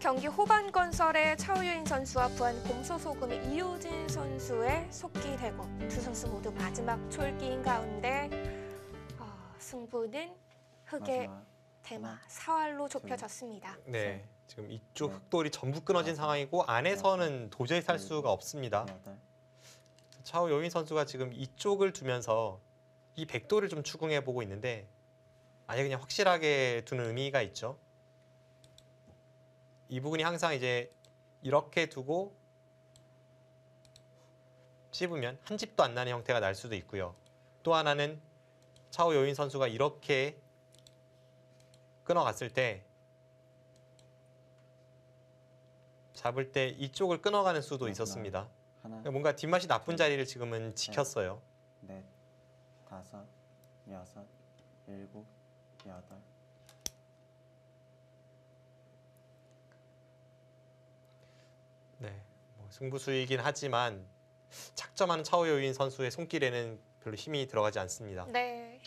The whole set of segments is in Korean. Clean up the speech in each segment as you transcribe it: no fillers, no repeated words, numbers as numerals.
경기 후반건설의 차우유인 선수와 부안 곰소소금의 이우진 선수의 속기대고 두 선수 모두 마지막 초읽기인 가운데 승부는 흑의 대마 사활로 좁혀졌습니다. 네, 지금 이쪽 흑돌이 전부 끊어진 상황이고 안에서는 도저히 살 수가 없습니다. 차우유인 선수가 지금 이쪽을 두면서 이 백돌을 좀 추궁해보고 있는데 아예 그냥 확실하게 두는 의미가 있죠. 이 부분이 항상 이제 이렇게 두고 씹으면 한 집도 안 나는 형태가 날 수도 있고요. 또 하나는 차우유인 선수가 이렇게 끊어갔을 때 잡을 때 이쪽을 끊어가는 수도 있었습니다. 뭔가 뒷맛이 나쁜 자리를 지금은 지켰어요. 넷, 다섯, 여섯, 일곱, 여덟. 네, 뭐 승부수이긴 하지만 착점하는 차우유인 선수의 손길에는 별로 힘이 들어가지 않습니다. 네.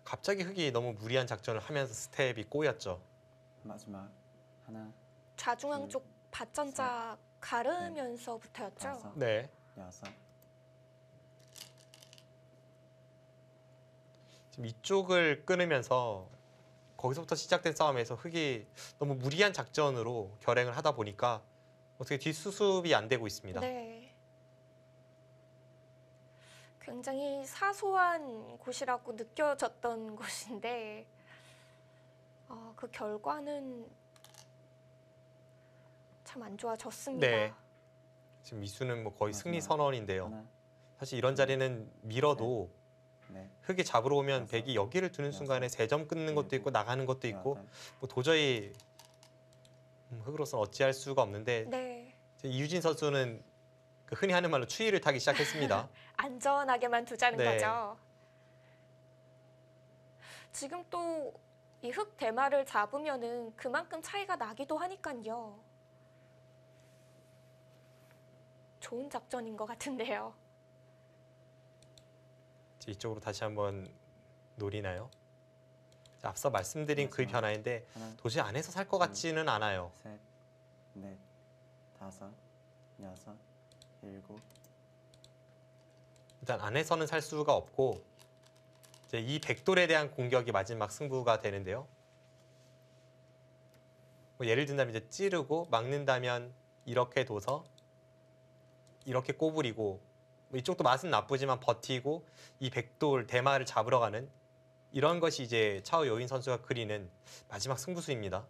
갑자기 흑이 너무 무리한 작전을 하면서 스텝이 꼬였죠. 마지막 하나, 좌중앙 쪽 밭전자 가르면서부터였죠. 네. 여섯. 지금 이쪽을 끊으면서 거기서부터 시작된 싸움에서 흑이 너무 무리한 작전으로 결행을 하다 보니까 어떻게 뒷수습이 안 되고 있습니다. 네. 굉장히 사소한 곳이라고 느껴졌던 곳인데 그 결과는 참 안 좋아졌습니다. 네. 지금 미수는 뭐 거의 승리 선언인데요. 하나, 사실 이런 자리는 밀어도 넷, 흑이 잡으러 오면 백이 여기를 두는 순간에 3점 끊는 것도 있고 나가는 것도 있고 뭐 도저히 흑으로서는 어찌할 수가 없는데 네. 이유진 선수는 그 흔히 하는 말로 추위를 타기 시작했습니다. 안전하게만 두자는 네. 거죠. 지금 또 이 흑 대마를 잡으면은 그만큼 차이가 나기도 하니까요. 좋은 작전인 것 같은데요. 이쪽으로 다시 한번 노리나요? 자, 앞서 말씀드린 그 변화인데 도저히 안에서 살 것 같지는 않아요. 셋, 넷, 다섯, 여섯, 일곱. 일단 안에서는 살 수가 없고 이제 이 백돌에 대한 공격이 마지막 승부가 되는데요. 뭐 예를 든다면 이제 찌르고 막는다면 이렇게 둬서 이렇게 꼬부리고 뭐 이쪽도 맛은 나쁘지만 버티고 이 백돌 대마를 잡으러 가는 이런 것이 이제 차우유인 선수가 그리는 마지막 승부수입니다.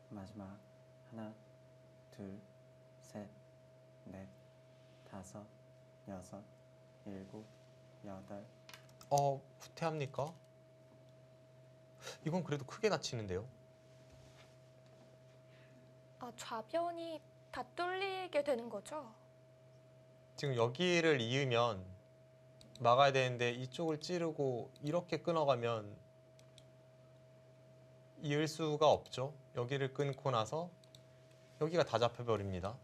마지막 하나, 둘, 셋, 넷, 다섯, 여섯, 일곱, 여덟. 후퇴합니까? 이건 그래도 크게 다치는데요. 좌변이 다 뚫리게 되는 거죠? 지금 여기를 이으면 막아야 되는데 이쪽을 찌르고 이렇게 끊어가면 이을 수가 없죠. 여기를 끊고 나서 여기가 다 잡혀버립니다.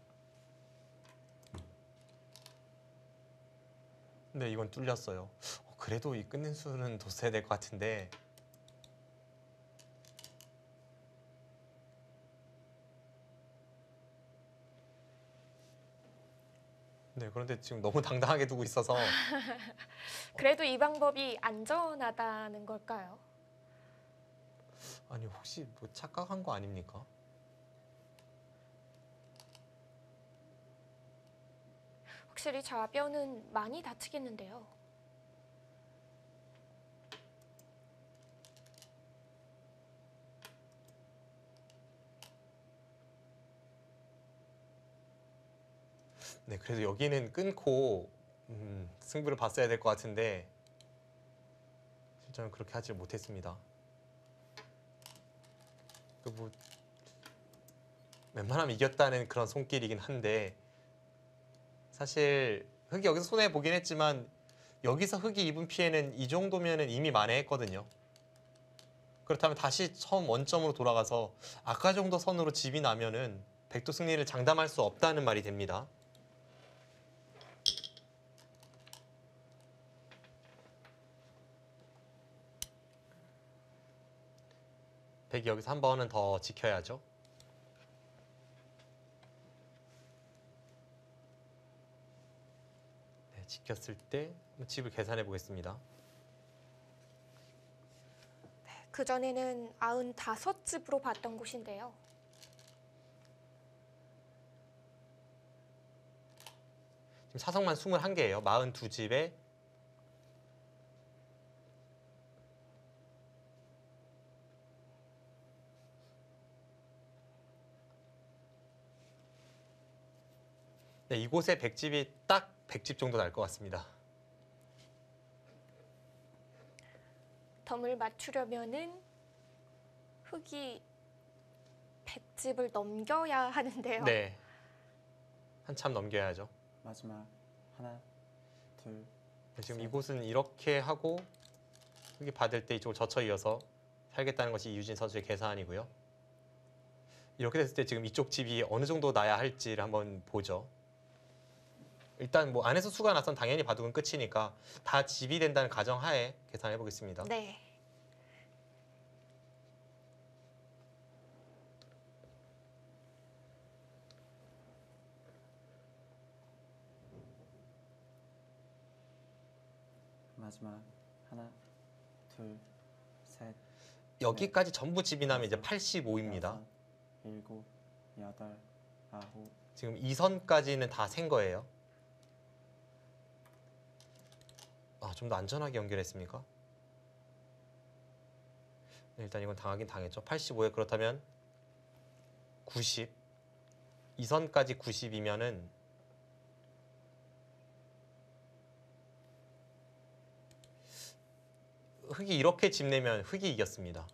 근데 이건 뚫렸어요. 그래도 이 끊는 수는 뒀어야 될 것 같은데 네, 그런데 지금 너무 당당하게 두고 있어서 그래도 이 방법이 안전하다는 걸까요? 아니 혹시 뭐 착각한 거 아닙니까? 확실히 좌변은 많이 다치겠는데요. 네, 그래도 여기는 끊고 승부를 봤어야 될 것 같은데 실제로는 그렇게 하지 못했습니다. 뭐 웬만하면 이겼다는 그런 손길이긴 한데 사실 흑이 여기서 손해 보긴 했지만 여기서 흑이 입은 피해는 이 정도면은 이미 만회했거든요. 그렇다면 다시 처음 원점으로 돌아가서 아까 정도 선으로 집이 나면은 백도 승리를 장담할 수 없다는 말이 됩니다. 백이 여기서 한 번은 더 지켜야죠. 네, 지켰을 때 집을 계산해 보겠습니다. 그전에는 95집으로 봤던 곳인데요. 지금 사성만 21개예요. 42집에 네, 이곳에 100집이 딱 100집 정도 날 것 같습니다. 덤을 맞추려면은 흙이 100집을 넘겨야 하는데요. 네. 한참 넘겨야죠. 마지막 하나, 둘, 네, 지금 셋. 이곳은 이렇게 하고 흙이 받을 때 이쪽을 젖혀 이어서 살겠다는 것이 이유진 선수의 계산이고요. 이렇게 됐을 때 지금 이쪽 집이 어느 정도 나야 할지를 한번 보죠. 일단 뭐 안에서 수가 나선 당연히 바둑은 끝이니까 다 집이 된다는 가정하에 계산해 보겠습니다. 네. 마지막 하나, 둘, 셋, 여기까지 전부 집이 나면 이제 85입니다. 일곱, 여덟, 아홉. 지금 2선까지는 다 센 거예요. 아, 좀 더 안전하게 연결했습니까? 네, 일단 이건 당하긴 당했죠. 85에 그렇다면 90. 2선까지 90이면은 흙이 이렇게 집 내면 흙이 이겼습니다.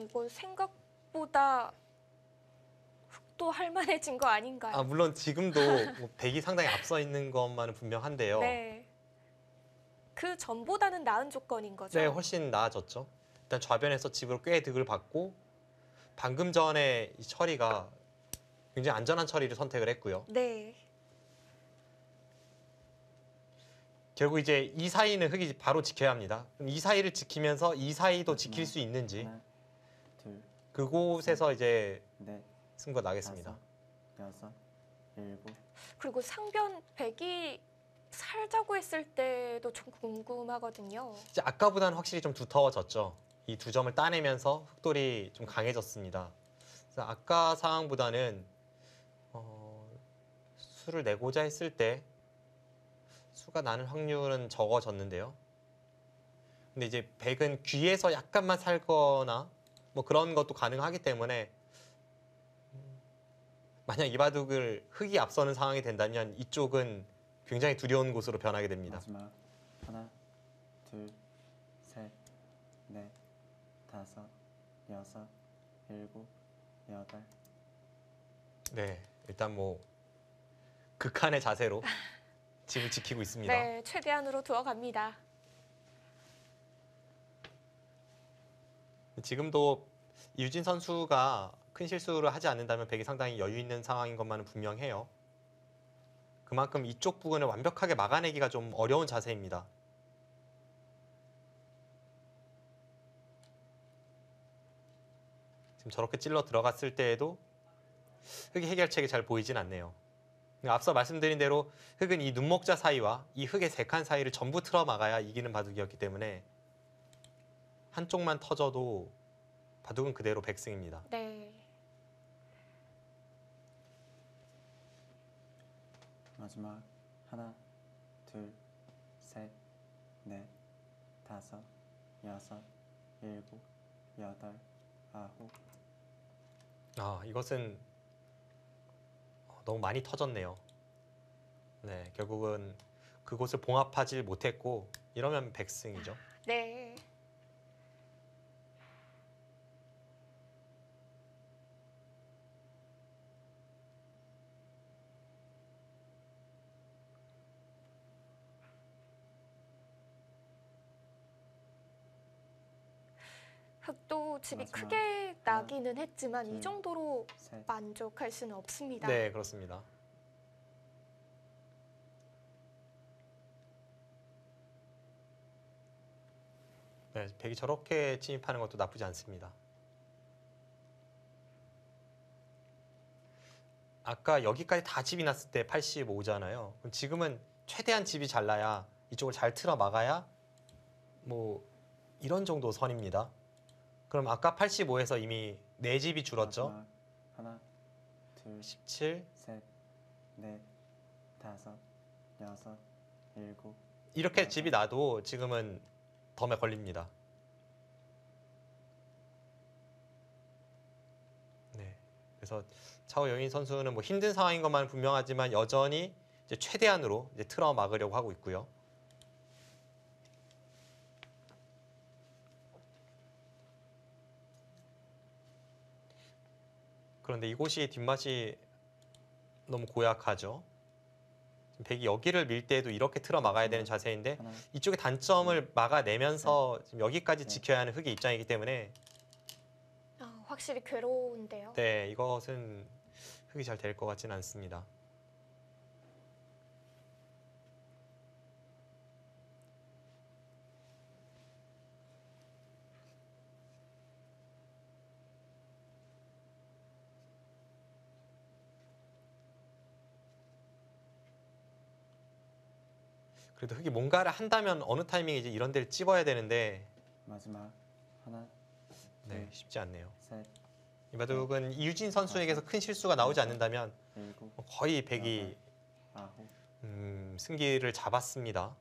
이거 생각보다 흙도 할만해진 거 아닌가요? 아, 물론 지금도 뭐 백이 상당히 앞서 있는 것만은 분명한데요. 네. 그 전보다는 나은 조건인 거죠. 네, 훨씬 나아졌죠. 일단 좌변에서 집으로 꽤 득을 받고 방금 전에 이 처리가 굉장히 안전한 처리를 선택을 했고요. 네. 결국 이제 이 사이는 흙이 바로 지켜야 합니다. 그럼 이 사이를 지키면서 이 사이도 지킬 수 있는지 하나, 둘, 그곳에서 이제 넷, 승부가 나겠습니다. 다섯, 여섯, 일곱. 그리고 상변 백이 살자고 했을 때도 좀 궁금하거든요. 이제 아까보다는 확실히 좀 두터워졌죠. 이 두 점을 따내면서 흑돌이 좀 강해졌습니다. 그래서 아까 상황보다는 수를 내고자 했을 때 수가 나는 확률은 적어졌는데요. 근데 이제 백은 귀에서 약간만 살거나 뭐 그런 것도 가능하기 때문에 만약 이 바둑을 흑이 앞서는 상황이 된다면 이쪽은 굉장히 두려운 곳으로 변하게 됩니다. 마지막 하나, 둘, 셋, 넷, 다섯, 여섯, 일곱, 여덟. 네, 일단 뭐 극한의 자세로 집을 지키고 있습니다. 네, 최대한으로 두어갑니다. 지금도 이유진 선수가 큰 실수를 하지 않는다면 백이 상당히 여유 있는 상황인 것만은 분명해요. 그만큼 이쪽 부분을 완벽하게 막아내기가 좀 어려운 자세입니다. 지금 저렇게 찔러 들어갔을 때에도 흑의 해결책이 잘 보이진 않네요. 앞서 말씀드린 대로 흑은 이 눈목자 사이와 이 흑의 세 칸 사이를 전부 틀어 막아야 이기는 바둑이었기 때문에 한쪽만 터져도 바둑은 그대로 백승입니다. 네. 마지막 하나, 둘, 셋, 넷, 다섯, 여섯, 일곱, 여덟, 아홉. 아, 이것은 너무 많이 터졌네요. 네, 결국은 그곳을 봉합하지 못했고 이러면 백승이죠. 네. 흑도 집이 마지막 크게 나기는 했지만 이 둘, 정도로 셋, 만족할 수는 없습니다. 네, 그렇습니다. 네, 백이 저렇게 침입하는 것도 나쁘지 않습니다. 아까 여기까지 다 집이 났을 때 85잖아요. 그럼 지금은 최대한 집이 잘 나야 이쪽을 잘 틀어 막아야 뭐 이런 정도 선입니다. 그럼 아까 85에서 이미 4집이 줄었죠. 마지막 하나, 둘, 17 셋, 넷, 다섯, 여섯, 일곱. 이렇게 집이 나도 지금은 덤에 걸립니다. 네, 그래서 차오 여인 선수는 뭐 힘든 상황인 것만 분명하지만 여전히 이제 최대한으로 이제 틀어 막으려고 하고 있고요. 그런데 이곳이 뒷맛이 너무 고약하죠. 지금 백이 여기를 밀 때에도 이렇게 틀어 막아야 되는 자세인데 하나, 이쪽의 단점을 막아내면서 지금 여기까지 네. 지켜야 하는 흑의 입장이기 때문에 확실히 괴로운데요. 네, 이것은 흑이 잘 될 것 같지는 않습니다. 그래도 흑이 뭔가를 한다면 어느 타이밍에 이제 이런 데를 찝어야 되는데 마지막 하나, 네, 쉽지 않네요. 셋, 이 바둑은 이유진 선수에게서 큰 실수가 나오지 않는다면 일곱, 거의 백이 아홉. 승기를 잡았습니다.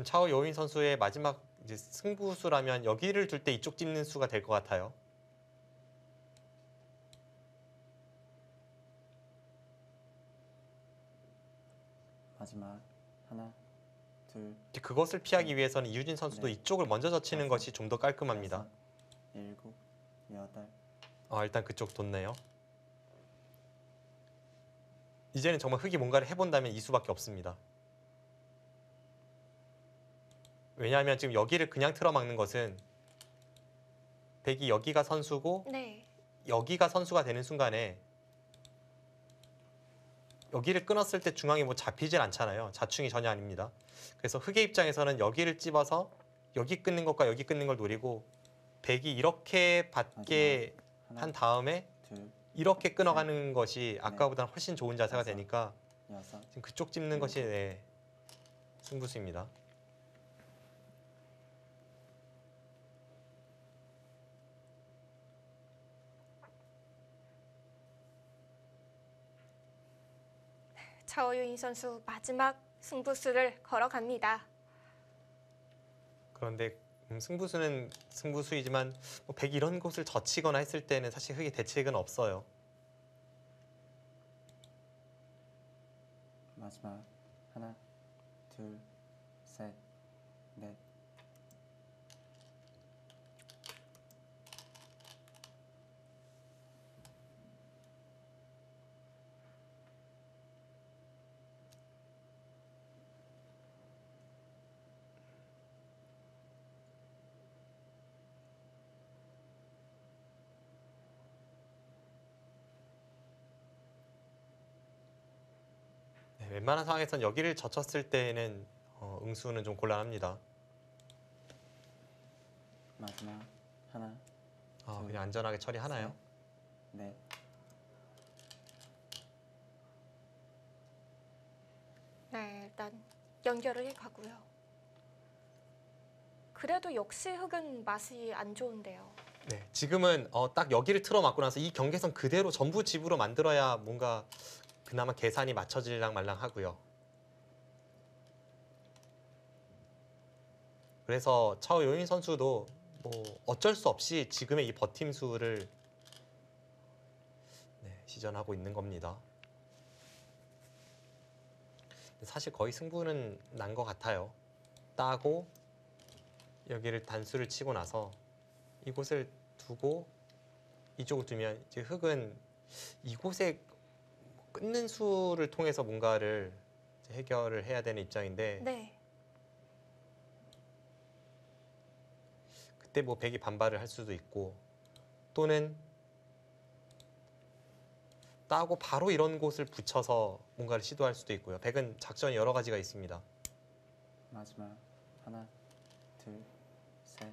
차오 여인 선수의 마지막 이제 승부수라면 여기를 둘 때 이쪽 찝는 수가 될 것 같아요. 마지막 하나, 둘, 이제 그것을 피하기 위해서는 이유진 선수도 네. 이쪽을 먼저 젖히는 다섯, 것이 좀 더 깔끔합니다. 여섯, 일곱, 여덟. 일단 그쪽 뒀네요. 이제는 정말 흑이 뭔가를 해본다면 이 수밖에 없습니다. 왜냐하면 지금 여기를 그냥 틀어막는 것은 백이 여기가 선수고 네. 여기가 선수가 되는 순간에 여기를 끊었을 때 중앙이 뭐 잡히질 않잖아요. 자충이 전혀 아닙니다. 그래서 흑의 입장에서는 여기를 찝어서 여기 끊는 것과 여기 끊는 걸 노리고 백이 이렇게 받게 하나, 한 다음에 둘, 이렇게 끊어가는 것이 아까보다는 훨씬 좋은 자세가 다섯. 되니까 여섯. 지금 그쪽 찝는 것이 네, 승부수입니다. 차오유인 선수 마지막 승부수를 걸어갑니다. 그런데 승부수는 승부수이지만 뭐 백이 이런 곳을 젖히거나 했을 때는 사실 흑의 대책은 없어요. 마지막 하나, 둘, 셋, 넷. 네, 웬만한 상황에선 여기를 젖혔을 때는 응수는 좀 곤란합니다. 마지막 하나, 그냥 안전하게 처리하나요? 넷. 네, 일단 연결을 해 가고요. 그래도 역시 흑은 맛이 안 좋은데요. 네, 지금은 딱 여기를 틀어막고 나서 이 경계선 그대로 전부 집으로 만들어야 뭔가 그나마 계산이 맞춰질랑 말랑 하고요. 그래서 차오 요인 선수도 뭐 어쩔 수 없이 지금의 이 버팀수를 시전하고 있는 겁니다. 사실 거의 승부는 난 것 같아요. 따고 여기를 단수를 치고 나서 이곳을 두고 이쪽을 두면 이제 흑은 이곳에 끊는 수를 통해서 뭔가를 이제 해결을 해야 되는 입장인데 네. 그때 뭐 백이 반발을 할 수도 있고 또는 따고 바로 이런 곳을 붙여서 뭔가를 시도할 수도 있고요. 백은 작전이 여러 가지가 있습니다. 마지막 하나, 둘, 셋.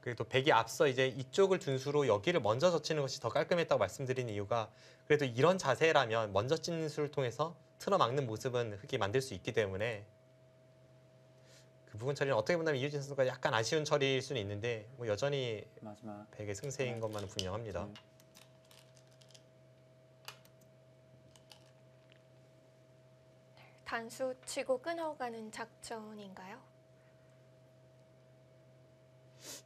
그래도 백이 앞서 이제 이쪽을 둔 수로 여기를 먼저 젖히는 것이 더 깔끔했다고 말씀드리는 이유가 그래도 이런 자세라면 먼저 찢는 수를 통해서 틀어막는 모습은 흑이 만들 수 있기 때문에 그 부분 처리는 어떻게 보면 이유진 선수가 약간 아쉬운 처리일 수는 있는데 뭐 여전히 마지막 백의 승세인 하나, 것만은 분명합니다. 둘, 단수 치고 끊어가는 작전인가요?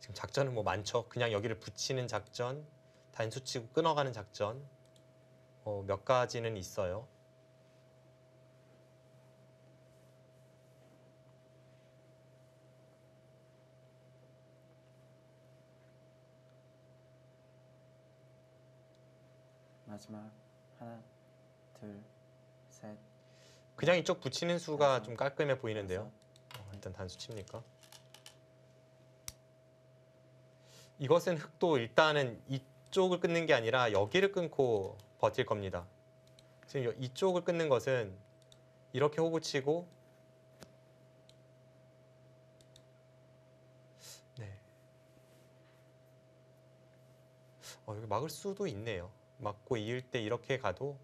지금 작전은 뭐 많죠. 그냥 여기를 붙이는 작전, 단수치고 끊어가는 작전 몇 가지는 있어요. 마지막 하나, 둘, 셋. 그냥 이쪽 붙이는 수가 다섯, 좀 깔끔해 보이는데요. 여섯. 일단 단수 칩니까? 이것은 흑도 일단은 이쪽을 끊는 게 아니라 여기를 끊고 버틸 겁니다. 지금 이쪽을 끊는 것은 이렇게 호구 치고 네. 여기 막을 수도 있네요. 막고 이을 때 이렇게 가도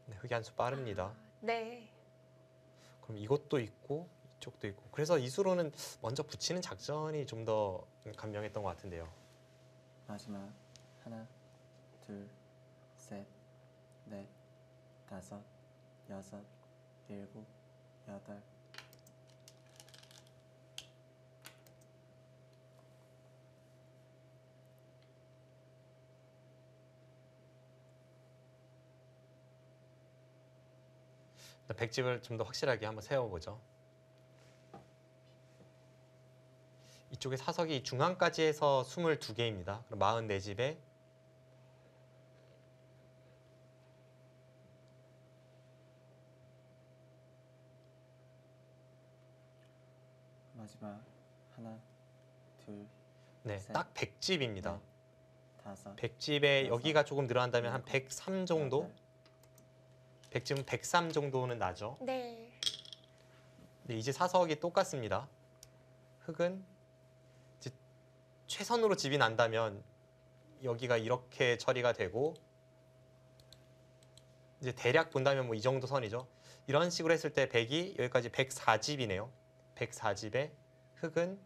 네, 흑이 한 수 빠릅니다. 아, 네. 그럼 이것도 있고 이쪽도 있고 그래서 이 수로는 먼저 붙이는 작전이 좀 더 간명했던 것 같은데요. 마지막 하나, 둘, 셋, 넷, 다섯, 여섯, 일곱, 여덟. 백집을 좀 더 확실하게 한번 세워보죠. 이쪽에 사석이 중앙까지 해서 22개입니다. 그럼 44집에 마지막 하나, 둘, 네, 셋, 딱 100집입니다. 넷, 다섯, 100집에 여섯, 여기가 조금 늘어난다면 한 일곱, 103 정도? 여덟. 100집은 103 정도는 나죠. 네. 네, 이제 사석이 똑같습니다. 흑은 이제 최선으로 집이 난다면 여기가 이렇게 처리가 되고 이제 대략 본다면 뭐 이 정도 선이죠. 이런 식으로 했을 때 100이 여기까지 104집이네요. 104집에 흑은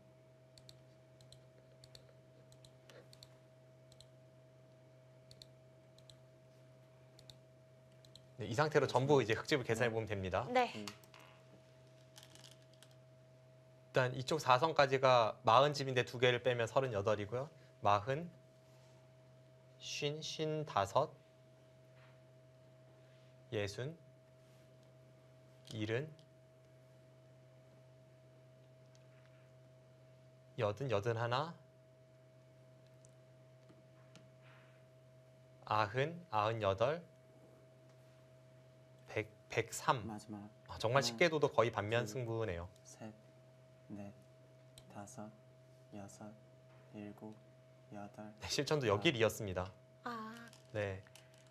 네, 이 상태로 전부 이제 흑집을 계산해 보면 됩니다. 네. 둘, 일단 이쪽 4선까지가 40집인데 두 개를 빼면 38이고요. 40, 50, 55, 60, 70, 80, 81, 90, 98, 100, 103. 마지막 정말 하나, 쉽게도 거의 반면 둘, 승부네요. 셋, 넷, 다섯, 여섯, 일곱, 여덟. 네, 실전도 여길 이었습니다. 아, 네,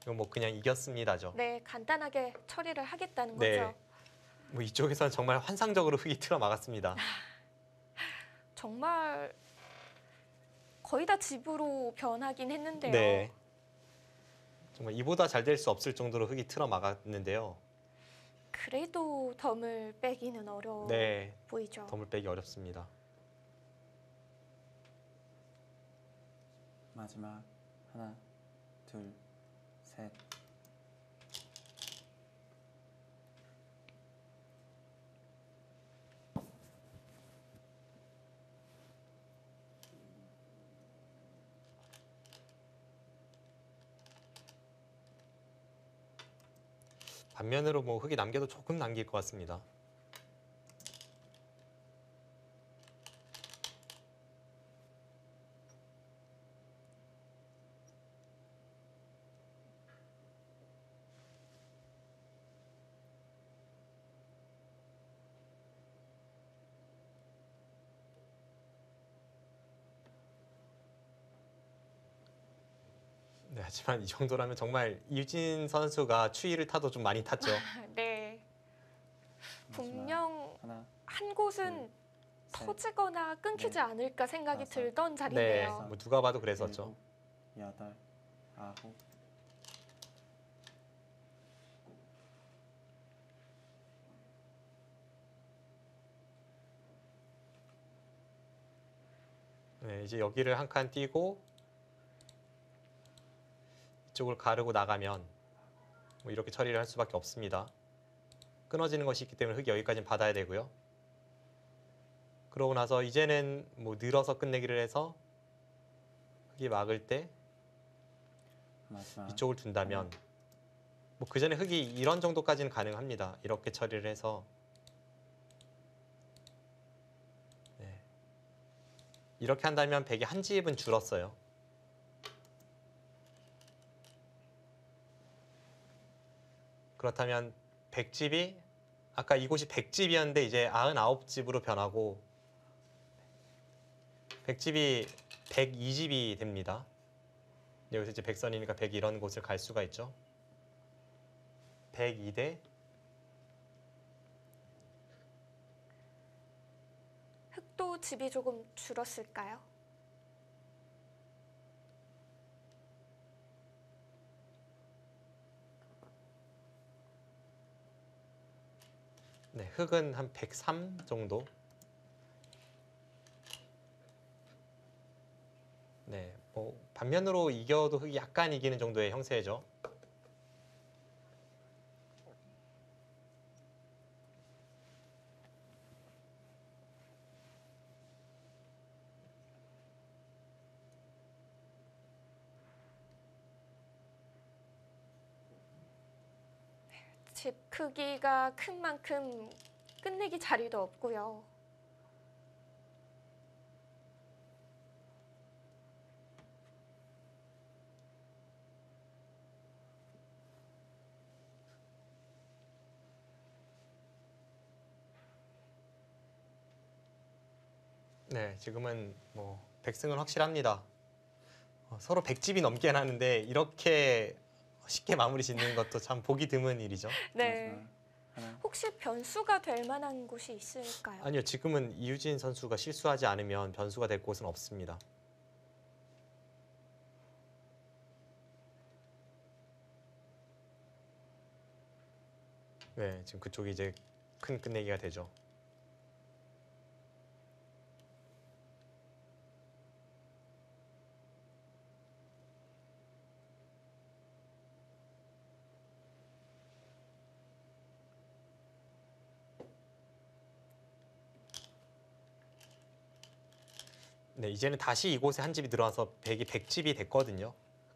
이건 뭐 그냥 이겼습니다죠. 네. 간단하게 처리를 하겠다는 네. 거죠. 뭐 이쪽에서는 정말 환상적으로 흑이 틀어 막았습니다. 정말 거의 다 집으로 변하긴 했는데요. 네. 정말 이보다 잘 될 수 없을 정도로 흑이 틀어 막았는데요. 그래도 덤을 빼기는 어려워 네, 보이죠. 덤을 빼기 어렵습니다. 마지막 하나, 둘, 셋. 반면으로 뭐 흙이 남겨도 조금 남길 것 같습니다. 네, 하지만 이 정도라면 정말 이유진 선수가 추위를 타도 좀 많이 탔죠. 네. 마지막 분명 하나, 한 곳은 셋, 터지거나 끊기지 넷, 않을까 생각이 다섯, 들던 네, 자리네요. 뭐 누가 봐도 그랬었죠. 일곱, 여덟, 아홉. 네, 이제 여기를 한 칸 띄고 이쪽을 가르고 나가면 뭐 이렇게 처리를 할 수밖에 없습니다. 끊어지는 것이 있기 때문에 흙이 여기까지는 받아야 되고요. 그러고 나서 이제는 뭐 늘어서 끝내기를 해서 흙이 막을 때 마지막 이쪽을 둔다면 뭐 그 전에 흙이 이런 정도까지는 가능합니다. 이렇게 처리를 해서 네. 이렇게 한다면 백이 한 집은 줄었어요. 그렇다면 100집이 아까 이곳이 100집이었는데 이제 99집으로 변하고 100집이 102집이 됩니다. 여기서 이제 100선이니까 100 이런 곳을 갈 수가 있죠. 102대 흙도 집이 조금 줄었을까요? 네, 흙은 한 103 정도. 네, 뭐 반면으로 이겨도 흙이 약간 이기는 정도의 형세죠. 집 크기가 큰 만큼 끝내기 자리도 없고요. 네, 지금은 뭐 100승은 확실합니다. 서로 100집이 넘게 나는데 이렇게 쉽게 마무리 짓는 것도 참 보기 드문 일이죠. 네. 마지막 하나, 혹시 변수가 될 만한 곳이 있을까요? 아니요, 지금은 이유진 선수가 실수하지 않으면 변수가 될 곳은 없습니다. 네, 지금 그쪽이 이제 큰 끝내기가 되죠. 네, 이제는 다시 이곳에 한 집이 들어와서 100이 100집이 됐거든요.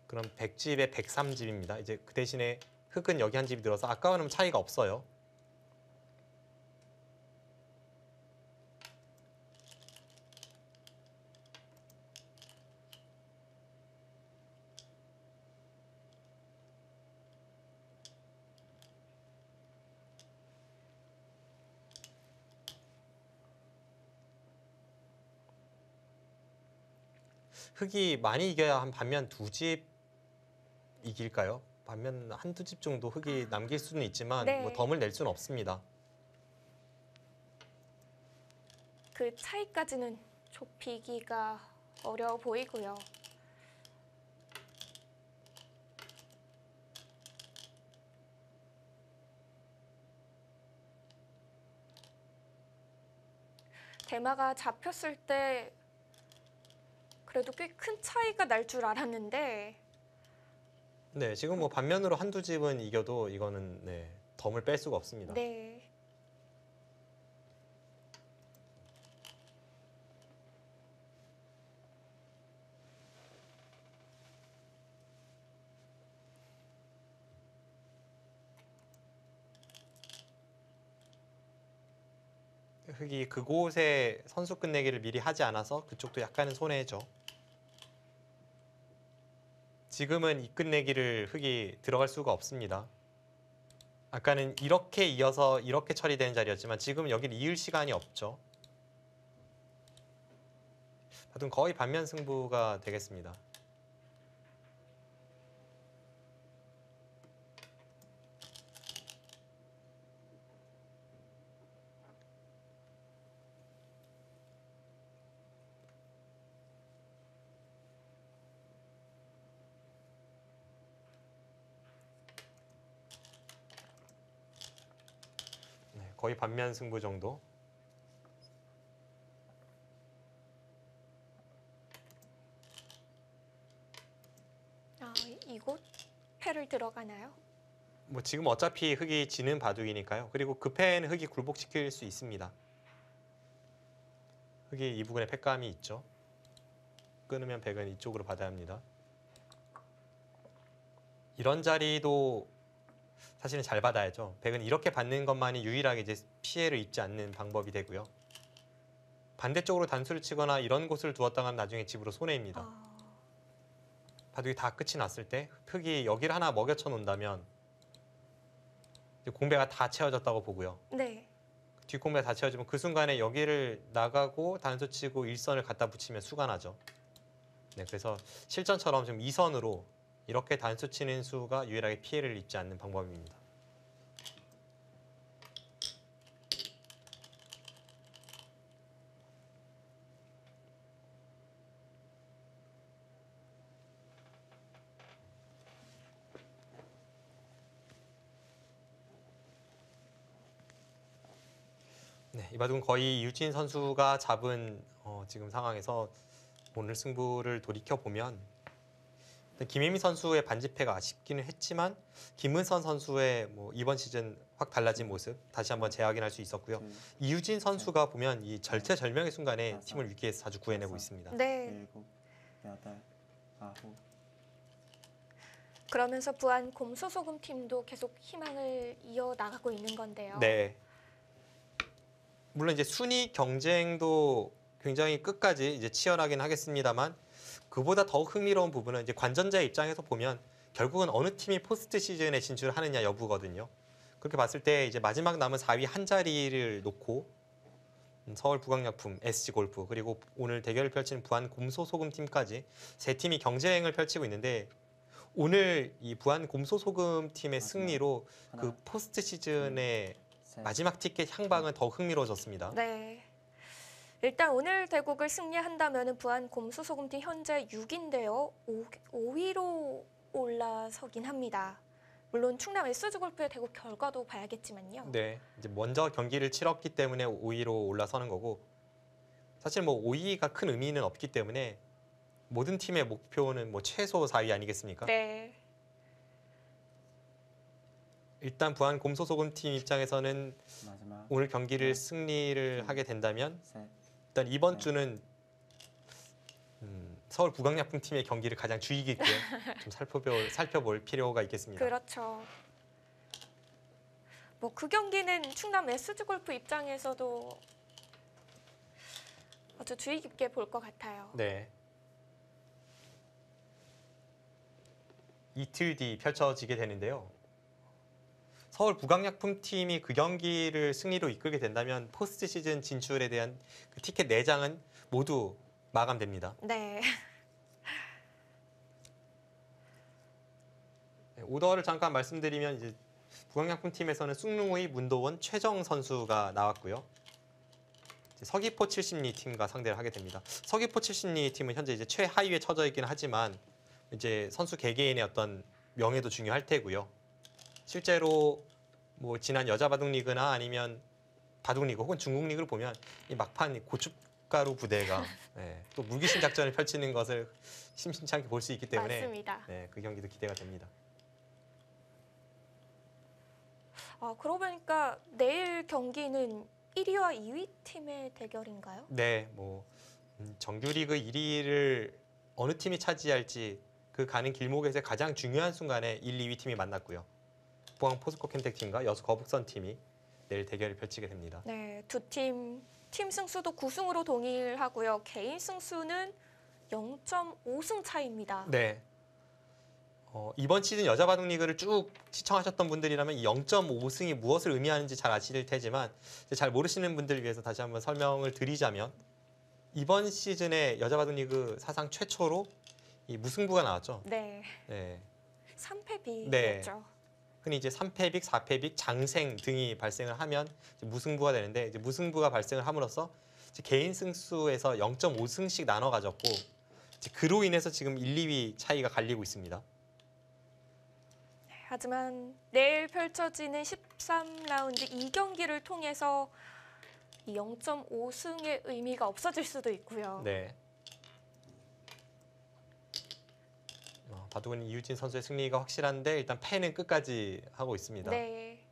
그럼 100집에 103집입니다. 이제 그 대신에 흙은 여기 한 집이 들어서 아까와는 차이가 없어요. 흙이 많이 이겨야 한 반면 두 집 이길까요? 반면 한두 집 정도 흙이 남길 수는 있지만 네. 뭐 덤을 낼 수는 없습니다. 그 차이까지는 좁히기가 어려워 보이고요. 대마가 잡혔을 때 그래도 꽤 큰 차이가 날 줄 알았는데 네, 지금 뭐 반면으로 한두 집은 이겨도 이거는 네, 덤을 뺄 수가 없습니다. 네. 흑이 그곳에 선수 끝내기를 미리 하지 않아서 그쪽도 약간은 손해죠. 지금은 이 끝내기를 흑이 들어갈 수가 없습니다. 아까는 이렇게 이어서 이렇게 처리되는 자리였지만 지금은 여기를 이을 시간이 없죠. 하여튼 거의 반면 승부가 되겠습니다. 네, 거의 반면 승부 정도. 아, 이곳 패를 들어가나요? 뭐 지금 어차피 흑이 지는 바둑이니까요. 그리고 그 패는 흑이 굴복시킬 수 있습니다. 흑이 이 부분에 패감이 있죠. 끊으면 백은 이쪽으로 받아야 합니다. 이런 자리도 사실은 잘 받아야죠. 백은 이렇게 받는 것만이 유일하게 이제 피해를 입지 않는 방법이 되고요. 반대쪽으로 단수를 치거나 이런 곳을 두었다가는 나중에 집으로 손해입니다. 아, 바둑이 다 끝이 났을 때 흑이 여기를 하나 먹여쳐 놓는다면 이제 공배가 다 채워졌다고 보고요. 네. 뒷공배가 다 채워지면 그 순간에 여기를 나가고 단수 치고 일선을 갖다 붙이면 수가 나죠. 네, 그래서 실전처럼 지금 2선으로 이렇게 단수 치는 수가 유일하게 피해를 입지 않는 방법입니다. 네, 이 바둑은 거의 유진 선수가 잡은 지금 상황에서 오늘 승부를 돌이켜 보면 김혜미 선수의 반지패가 아쉽기는 했지만 김은선 선수의 뭐 이번 시즌 확 달라진 모습 다시 한번 재확인할 수 있었고요. 둘, 이유진 선수가 보면 이 절체절명의 순간에 다섯, 팀을 위기에서 자주 구해내고 있습니다. 네. 일곱, 여덟, 아홉, 그러면서 부안 곰소소금 팀도 계속 희망을 이어 나가고 있는 건데요. 네. 물론 이제 순위 경쟁도 굉장히 끝까지 이제 치열하긴 하겠습니다만 그보다 더욱 흥미로운 부분은 이제 관전자의 입장에서 보면 결국은 어느 팀이 포스트 시즌에 진출을 하느냐 여부거든요. 그렇게 봤을 때 이제 마지막 남은 4위 한 자리를 놓고 서울 부강약품, SG골프 그리고 오늘 대결을 펼치는 부안 곰소소금 팀까지 세 팀이 경쟁을 펼치고 있는데 오늘 이 부안 곰소소금 팀의 승리로 하나, 그 포스트 시즌의 셋, 마지막 티켓 향방은 더욱 흥미로워졌습니다. 네. 일단 오늘 대국을 승리한다면 부안 곰소소금팀 현재 6인데요. 5위로 올라서긴 합니다. 물론 충남 S주골프의 대국 결과도 봐야겠지만요. 네, 이제 먼저 경기를 치렀기 때문에 5위로 올라서는 거고 사실 뭐 5위가 큰 의미는 없기 때문에 모든 팀의 목표는 뭐 최소 4위 아니겠습니까? 네. 일단 부안 곰소소금 팀 입장에서는 마지막, 오늘 경기를 승리를 하게 된다면 셋, 일단 이번 네. 주는 서울 부강약품 팀의 경기를 가장 주의 깊게 좀 살펴볼 필요가 있겠습니다. 그렇죠. 뭐 그 경기는 충남 S주골프 입장에서도 아주 주의 깊게 볼 것 같아요. 네. 이틀 뒤 펼쳐지게 되는데요. 서울 부강약품 팀이 그 경기를 승리로 이끌게 된다면 포스트 시즌 진출에 대한 그 티켓 4장은 모두 마감됩니다. 네. 네, 오더를 잠깐 말씀드리면 이제 부강약품 팀에서는 숭룽의 문도원 최정 선수가 나왔고요. 이제 서귀포 70리 팀과 상대를 하게 됩니다. 서귀포 70리 팀은 현재 이제 최하위에 처져 있긴 하지만 이제 선수 개개인의 어떤 명예도 중요할 테고요. 실제로 뭐 지난 여자 바둑 리그나 아니면 바둑 리그 혹은 중국 리그를 보면 이 막판 고춧가루 부대가 네, 또 물귀신 작전을 펼치는 것을 심심치 않게 볼 수 있기 때문에 맞습니다. 네, 그 경기도 기대가 됩니다. 그러고 보니까 내일 경기는 1위와 2위 팀의 대결인가요? 네, 뭐 정규리그 1위를 어느 팀이 차지할지 그 가는 길목에서 가장 중요한 순간에 1, 2위 팀이 만났고요. 포항 포스코 캠텍 팀과 여수 거북선 팀이 내일 대결을 펼치게 됩니다. 네, 두 팀 승수도 9승으로 동일하고요. 개인 승수는 0.5승 차이입니다. 네. 이번 시즌 여자 바둑 리그를 쭉 시청하셨던 분들이라면 이 0.5승이 무엇을 의미하는지 잘 아실 테지만 이제 잘 모르시는 분들을 위해서 다시 한번 설명을 드리자면 이번 시즌의 여자 바둑 리그 사상 최초로 이 무승부가 나왔죠. 네, 네. 3패비였죠. 네. 흔히 이제 3패빅, 4패빅, 장생 등이 발생을 하면 이제 무승부가 되는데 이제 무승부가 발생을 함으로써 이제 개인 승수에서 0.5승씩 나눠 가졌고 이제 그로 인해서 지금 1, 2위 차이가 갈리고 있습니다. 하지만 내일 펼쳐지는 13라운드 2경기를 통해서 이 0.5승의 의미가 없어질 수도 있고요. 네. 바둑은 이유진 선수의 승리가 확실한데 일단 패는 끝까지 하고 있습니다. 네.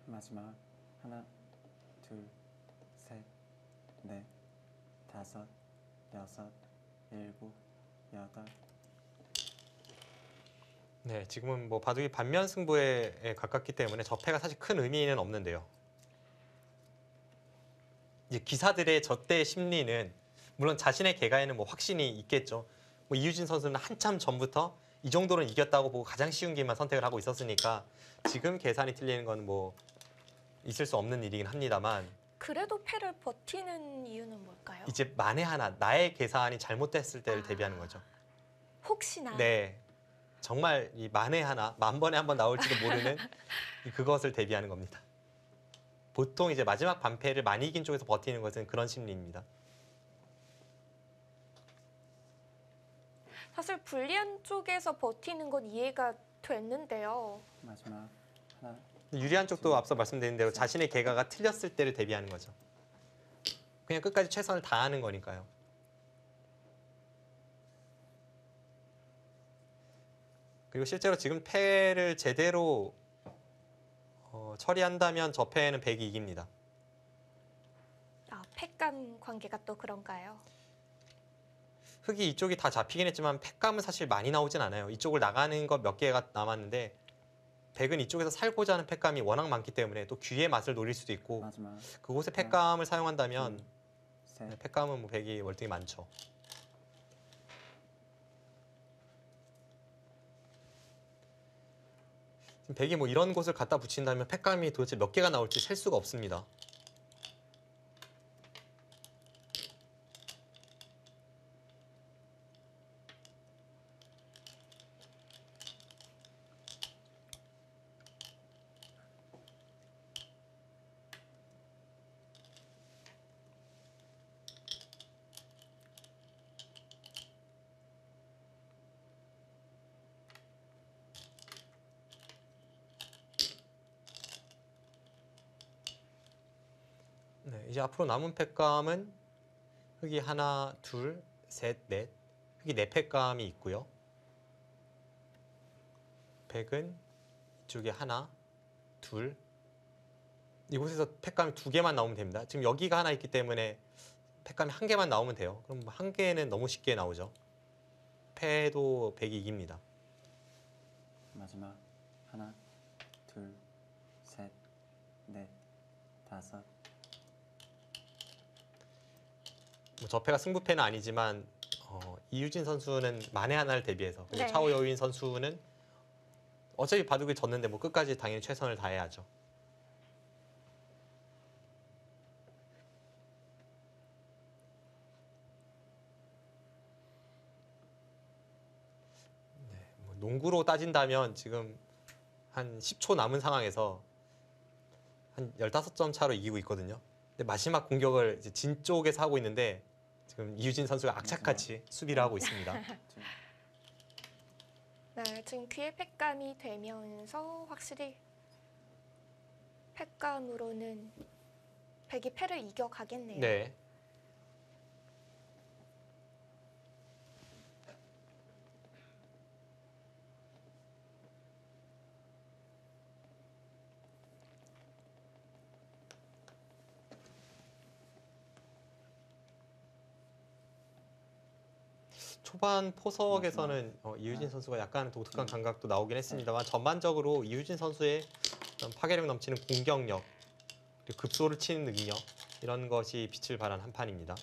마지막 하나, 둘, 셋, 넷, 다섯, 여섯, 일곱, 여덟. 네, 지금은 뭐 바둑이 반면 승부에 가깝기 때문에 접패가 사실 큰 의미는 없는데요. 이제 기사들의 저때 심리는 물론 자신의 개가에는 뭐 확신이 있겠죠. 뭐 이유진 선수는 한참 전부터 이 정도는 이겼다고 보고 가장 쉬운 길만 선택을 하고 있었으니까 지금 계산이 틀리는 건 뭐 있을 수 없는 일이긴 합니다만 그래도 패를 버티는 이유는 뭘까요? 이제 만에 하나 나의 계산이 잘못됐을 때를 대비하는 거죠. 혹시나. 네, 정말 이 만에 하나, 만 번에 한 번 나올지도 모르는 그것을 대비하는 겁니다. 보통 이제 마지막 반패를 많이 이긴 쪽에서 버티는 것은 그런 심리입니다. 사실 불리한 쪽에서 버티는 건 이해가 됐는데요. 마지막 하나, 유리한 쪽도 앞서 말씀드린 대로 자신의 개가가 틀렸을 때를 대비하는 거죠. 그냥 끝까지 최선을 다하는 거니까요. 그리고 실제로 지금 패를 제대로 처리한다면 저 패는 100이 이깁니다. 패감 관계가 또 그런가요? 흙이 이쪽이 다 잡히긴 했지만 패감은 사실 많이 나오진 않아요. 이쪽을 나가는 것 몇 개가 남았는데 100은 이쪽에서 살고자 하는 패감이 워낙 많기 때문에 또 귀의 맛을 노릴 수도 있고 마지막 그곳에 패감을 사용한다면 셋. 패감은 뭐 100이 월등히 많죠. 지금 100이 뭐 이런 곳을 갖다 붙인다면 패감이 도대체 몇 개가 나올지 셀 수가 없습니다. 네, 이제 앞으로 남은 패감은 흙이 하나, 둘, 셋, 넷. 흙이 네 패감이 있고요. 100은 이쪽에 하나, 둘. 이곳에서 패감이 두 개만 나오면 됩니다. 지금 여기가 하나 있기 때문에 패감이 한 개만 나오면 돼요. 그럼 한 개는 너무 쉽게 나오죠. 패도 100이 이깁니다. 마지막 하나, 둘, 셋, 넷, 다섯. 뭐 저패가 승부패는 아니지만 이유진 선수는 만에 하나를 대비해서 그리고 네. 차오여인 선수는 어차피 바둑을 졌는데 뭐 끝까지 당연히 최선을 다해야죠. 네, 뭐 농구로 따진다면 지금 한 10초 남은 상황에서 한 15점 차로 이기고 있거든요. 근데 마지막 공격을 이제 진 쪽에서 하고 있는데 지금 이유진 선수가 악착같이 수비를 하고 있습니다. 둘. 네, 지금 귀에 패감이 되면서 확실히 패감으로는 100이 패를 이겨가겠네요. 네. 초반 포석에서는 이유진 선수가 약간 독특한 감각도 나오긴 했습니다만 전반적으로 이유진 선수의 어떤 파괴력 넘치는 공격력, 그리고 급소를 치는 능력 이런 것이 빛을 발한 한 판입니다.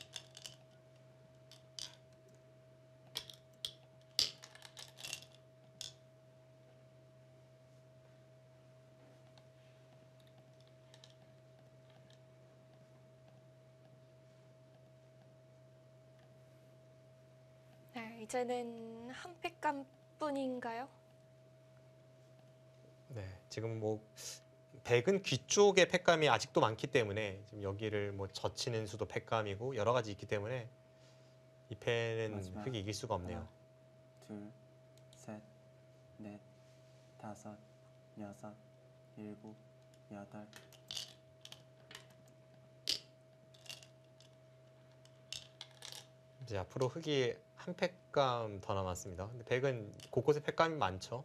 네, 이제는 한 팩감뿐인가요? 네, 지금 뭐 백은 귀 쪽에 팩감이 아직도 많기 때문에 지금 여기를 뭐 젖히는 수도 팩감이고 여러 가지 있기 때문에 이 패는 마지막 흑이 이길 수가 없네요. 둘, 셋, 넷, 다섯, 여섯, 일곱, 여덟. 이제 앞으로 흑이 한 팩감 더 남았습니다. 근데 백은 곳곳에 팩감이 많죠.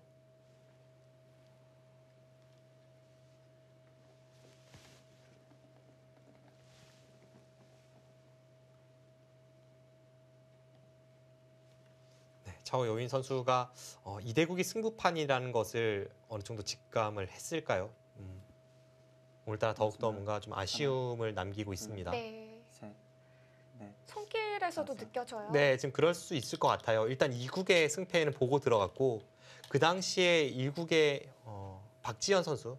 네, 차오여윈 선수가 이대국이 승부판이라는 것을 어느 정도 직감을 했을까요? 오늘따라 더욱더 뭔가 좀 아쉬움을 남기고 있습니다. 네, 셋, 넷, 손길에서도 다섯. 느껴져요. 네, 지금 그럴 수 있을 것 같아요. 일단 2국의 승패는 보고 들어갔고 그 당시에 1국의 박지현 선수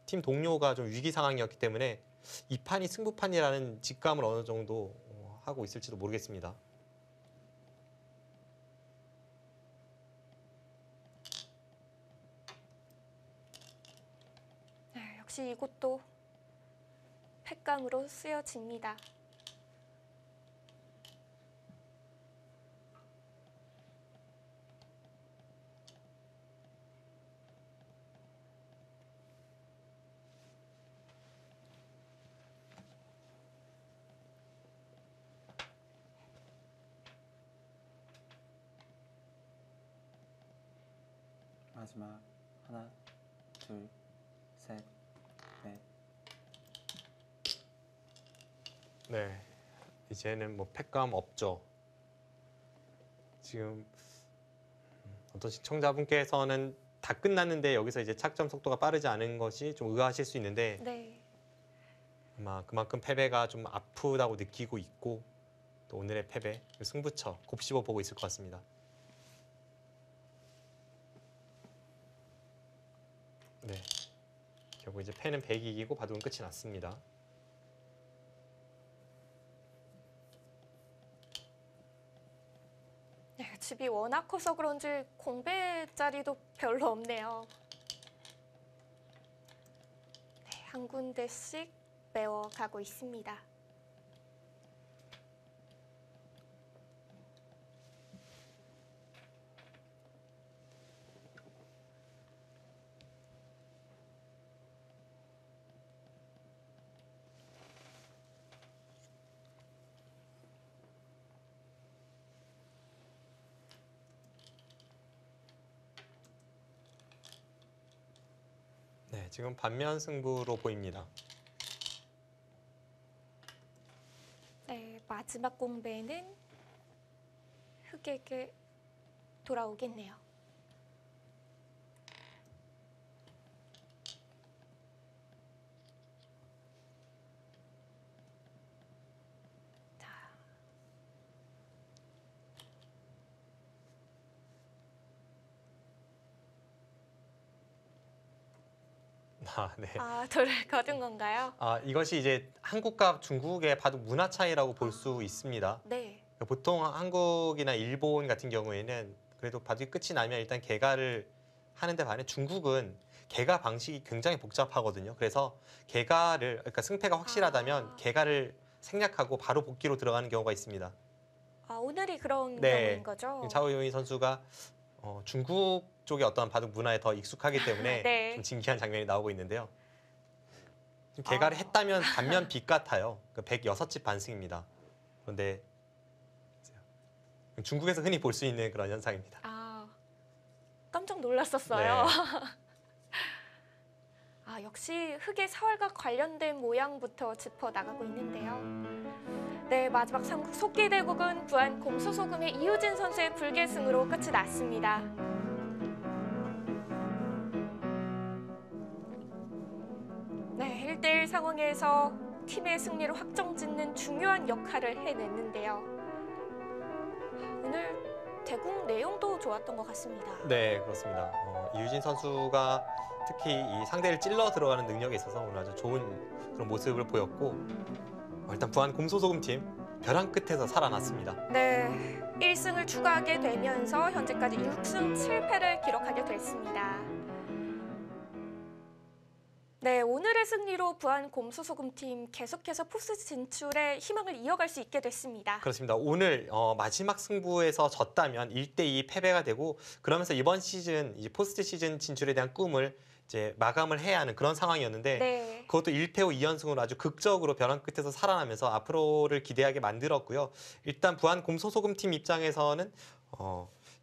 팀 동료가 좀 위기 상황이었기 때문에 이 판이 승부판이라는 직감을 어느 정도 하고 있을지도 모르겠습니다. 네, 역시 이곳도 팩감으로 쓰여집니다. 마지막 하나, 둘, 셋, 넷. 네, 이제는 뭐 팩감 없죠. 지금 어떤 시청자분께서는 다 끝났는데 여기서 이제 착점 속도가 빠르지 않은 것이 좀 의아하실 수 있는데 네, 아마 그만큼 패배가 좀 아프다고 느끼고 있고 또 오늘의 패배, 승부처 곱씹어 보고 있을 것 같습니다. 네, 결국 이제 패는 100이 이기고 바둑은 끝이 났습니다. 네, 집이 워낙 커서 그런지 공배 자리도 별로 없네요. 네, 한 군데씩 메워가고 있습니다. 네, 지금 반면 승부로 보입니다. 네, 마지막 공배는 흑에게 돌아오겠네요. 자, 네. 돌을 거둔 건가요? 이것이 이제 한국과 중국의 바둑 문화 차이라고 볼 수 있습니다. 네, 보통 한국이나 일본 같은 경우에는 그래도 바둑이 끝이 나면 일단 개가를 하는데 반해 중국은 개가 방식이 굉장히 복잡하거든요. 그래서 개가를 그러니까 승패가 확실하다면 개가를 생략하고 바로 복귀로 들어가는 경우가 있습니다. 오늘이 그런 네. 경우인 거죠? 차오요인 선수가 중국 쪽의 어떤 바둑 문화에 더 익숙하기 때문에 네. 좀 진기한 장면이 나오고 있는데요. 지금 개가를 아. 했다면 단면 빛 같아요. 106집 반승입니다. 그런데 중국에서 흔히 볼 수 있는 그런 현상입니다. 깜짝 놀랐었어요. 네. 역시 흑의 사활과 관련된 모양부터 짚어 나가고 있는데요. 네, 마지막 3국 속기대국은 부안 곰소소금의 이유진 선수의 불계승으로 끝이 났습니다. 네, 1대1 상황에서 팀의 승리를 확정짓는 중요한 역할을 해냈는데요. 오늘 대국 내용도 좋았던 것 같습니다. 네, 그렇습니다. 이유진 선수가 특히 이 상대를 찔러 들어가는 능력에 있어서 오늘 아주 좋은 그런 모습을 보였고 일단 부안 곰소소금팀 벼랑 끝에서 살아났습니다. 네, 1승을 추가하게 되면서 현재까지 6승 7패를 기록하게 됐습니다. 네, 오늘의 승리로 부안 곰소소금팀 계속해서 포스트 진출에 희망을 이어갈 수 있게 됐습니다. 그렇습니다. 오늘 마지막 승부에서 졌다면 1대2 패배가 되고 그러면서 이번 시즌 이제 포스트 시즌 진출에 대한 꿈을 이제 마감을 해야 하는 그런 상황이었는데 네. 그것도 1패 후 2연승으로 아주 극적으로 벼랑 끝에서 살아나면서 앞으로를 기대하게 만들었고요. 일단 부안 곰소소금팀 입장에서는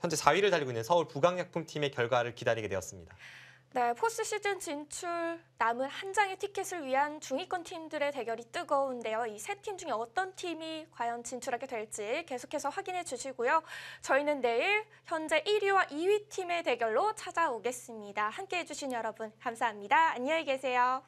현재 4위를 달리고 있는 서울 부강약품팀의 결과를 기다리게 되었습니다. 네, 포스트 시즌 진출 남은 한 장의 티켓을 위한 중위권 팀들의 대결이 뜨거운데요. 이 세 팀 중에 어떤 팀이 과연 진출하게 될지 계속해서 확인해 주시고요. 저희는 내일 현재 1위와 2위 팀의 대결로 찾아오겠습니다. 함께해 주신 여러분 감사합니다. 안녕히 계세요.